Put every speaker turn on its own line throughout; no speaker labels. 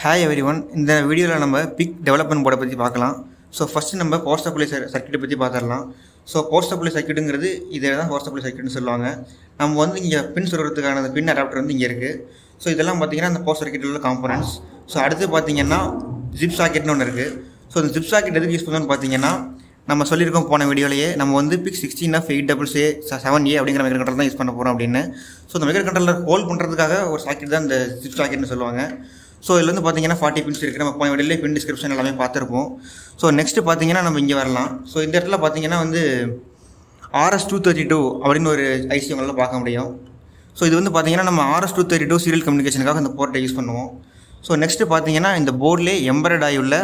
Hi everyone, இந்த வீடியோவில் நம்ம பிக் டெவலப்மெண்ட் போர்டை பற்றி பார்க்கலாம். ஸோ ஃபஸ்ட்டு நம்ம பவர் சப்ளை சர்க்யூட்டை பற்றி பார்த்துடலாம். ஸோ பவர் சப்ளை சர்க்யூட்டுங்கிறது இதே தான் பவர் சப்ளை சர்க்யூட்னு சொல்லுவாங்க. நம்ம வந்து இங்கே பின் சொல்கிறதுக்கான அந்த பின் அடாப்டர் வந்து இங்கே இருக்குது. ஸோ இதெல்லாம் பார்த்தீங்கன்னா அந்த பவர் சர்க்யூட்டில் உள்ள காம்பனன்ட்ஸ். ஸோ அடுத்து பார்த்தீங்கன்னா ஜிப் சாக்கெட்னு ஒன்று இருக்குது. ஸோ இந்த ஜிப் சாக்கெட் எதுக்கு யூஸ் பண்ணணும்னு பார்த்தீங்கன்னா, நம்ம சொல்லியிருக்கோம் போன வீடியோலேயே, நம்ம வந்து பிக் 16F8AA7A அப்படிங்கிற மைக்ரோ கண்ட்ரோல் தான் யூஸ் பண்ண போகிறோம் அப்படின்னு. ஸோ இந்த மைக்ரோ கண்ட்ரோலர் ஹோல்ட் பண்ணுறதுக்காக ஒரு சாக்கெட் தான் இந்த ஜிப் சாக்கெட்னு சொல்லுவாங்க. ஸோ இதில் வந்து பார்த்தீங்கன்னா 40 பின்ஸ் இருக்குது. நம்ம போன வீடியோலேயே பின் டிஸ்கிரிப்ஷன் எல்லாமே பார்த்துருப்போம். ஸோ நெக்ஸ்ட்டு பார்த்தீங்கன்னா நம்ம இங்கே வரலாம். ஸோ இந்த இடத்துல பார்த்தீங்கன்னா வந்து RS232 அப்படின்னு ஒரு ஐசி உங்களால் பார்க்க முடியும். ஸோ இது வந்து பார்த்தீங்கன்னா நம்ம RS232 சீரியல் கம்யூனிகேஷனுக்காக இந்த போர்ட்டை யூஸ் பண்ணுவோம். ஸோ நெக்ஸ்ட்டு பார்த்தீங்கன்னா இந்த போர்ட்லேயே எம்பரட் ஆகியுள்ள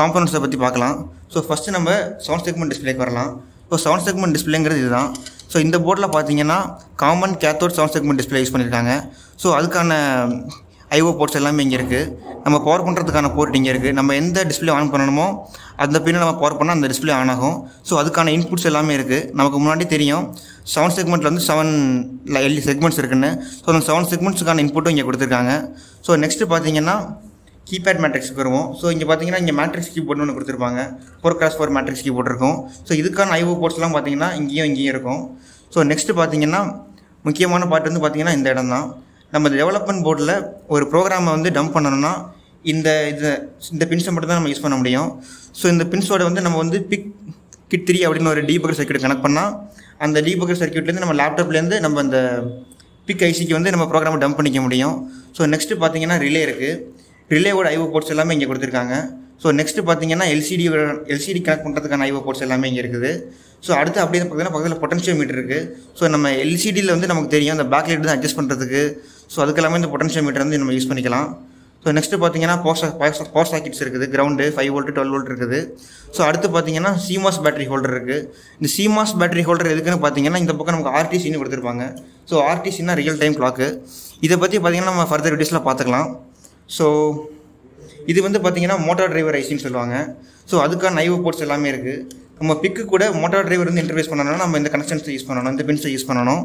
காம்பனன்ட்ஸை பற்றி பார்க்கலாம். ஸோ ஃபஸ்ட்டு நம்ம சவுண்ட் செக்மெண்ட் டிஸ்பிளேக்கு வரலாம். ஸோ சவுண்ட் செக்மெண்ட் டிஸ்பிளேங்கிறது இதுதான். ஸோ இந்த போர்டில் பார்த்தீங்கன்னா common cathode sound segment display use பண்ணியிருக்காங்க. ஸோ அதுக்கான ஐஓ போர்ட்ஸ் எல்லாமே இங்கே இருக்குது. நம்ம பவர் பண்ணுறதுக்கான போர்ட் இங்கே இருக்குது. நம்ம எந்த டிஸ்பிளே ஆன் பண்ணணுமோ அந்த பின்னை நம்ம பவர் பண்ணால் அந்த டிஸ்பிளே ஆன் ஆகும். ஸோ அதுக்கான இன்புட்ஸ் எல்லாமே இருக்குது. நமக்கு முன்னாடி தெரியும் சவுண்ட் செக்மெண்ட்டில் வந்து 7 செக்மெண்ட்ஸ் இருக்குன்னு. ஸோ அந்த 7 செக்மெண்ட்ஸுக்கான இன்புட்டும் இங்கே கொடுத்துருக்காங்க. ஸோ நெக்ஸ்ட்டு பார்த்தீங்கன்னா கீபேட் மேட்ரிக்ஸுக்கு வருவோம். ஸோ இங்கே பார்த்தீங்கன்னா இங்கே மேட்ரிக்ஸ் கீபோர்ட்னு ஒன்று கொடுத்துருப்பாங்க. 4x4 மேட்ரிக்ஸ் கீபோர்ட் இருக்கும். ஸோ இதுக்கான ஐஓ போர்ட்ஸ்லாம் பார்த்தீங்கன்னா இங்கேயும் இருக்கும். ஸோ நெக்ஸ்ட்டு பார்த்தீங்கன்னா முக்கியமான பார்ட் வந்து பார்த்தீங்கன்னா இந்த இடம் தான். நம்ம டெவலப்மெண்ட் போர்டில் ஒரு ப்ரோக்ராமை வந்து டம்ப் பண்ணணும்னா இந்த பின்ஸை மட்டும் தான் நம்ம யூஸ் பண்ண முடியும். ஸோ இந்த பின்ஸோட வந்து நம்ம வந்து பிக் கிட் 3 அப்படின்னு ஒரு டீபக்கர் சர்க்யூட் கனெக்ட் பண்ணால் அந்த டீபக்கர் சர்க்யூட்லேருந்து நம்ம லேப்டாப்லேருந்து நம்ம அந்த பிக் ஐசிக்கு வந்து நம்ம ப்ரோக்ராமை டம்ப் பண்ணிக்க முடியும். ஸோ நெக்ஸ்ட்டு பார்த்தீங்கன்னா ரிலே இருக்குது. ரிலேவோட ஐஓ போர்ட்ஸ் எல்லாமே இங்கே கொடுத்துருக்காங்க. ஸோ நெக்ஸ்ட்டு பார்த்தீங்கன்னா எல்சிடி கனெக்ட் பண்ணுறதுக்கான ஐஓ போர்ட்ஸ் எல்லாமே இங்கே இருக்குது. ஸோ அடுத்து அப்படியே பார்த்தீங்கன்னா பக்கத்தில் பொட்டன்ஷியல் மீட்டர் இருக்குது. ஸோ நம்ம எல்சிடியில் வந்து நமக்கு தெரியும் அந்த பேக் லைட் தான் அட்ஜஸ்ட் பண்ணுறதுக்கு. ஸோ அதுக்கெல்லாமே இந்த பொட்டன்ஷியல் மீட்டர் வந்து நம்ம யூஸ் பண்ணிக்கலாம். ஸோ நெக்ஸ்ட்டு பார்த்தீங்கன்னா பவர் சாக்கெட்ஸ் இருக்குது. கிரவுண்டு 5 வோல்ட் 12 வோல்ட் இருக்குது. ஸோ அடுத்து பார்த்தீங்கன்னா CMOS பேட்டரி ஹோல்டர் இருக்குது. இந்த CMOS பேட்டரி ஹோல்டர் எதுக்குன்னு பார்த்தீங்கன்னா இந்த பக்கம் நமக்கு RTCன்னு கொடுத்துருப்பாங்க. ஸோ RTCன்னா ரியல் டைம் கிளாக்கு. இதை பற்றி பார்த்தீங்கன்னா நம்ம ஃபர்தர் வீடியோஸில் பார்த்துக்கலாம். ஸோ இது வந்து பார்த்தீங்கன்னா மோட்டார் டிரைவர் ஐசின்னு சொல்லுவாங்க. ஸோ அதுக்கான ஐஓ போர்ட்ஸ் எல்லாமே இருக்குது. நம்ம பிக்கு கூட மோட்டார் டிரைவர் வந்து இன்டர்ஃபேஸ் பண்ணணும்னா நம்ம இந்த கனெக்ஷன்ஸை யூஸ் பண்ணணும், இந்த பின்ஸை யூஸ் பண்ணணும்.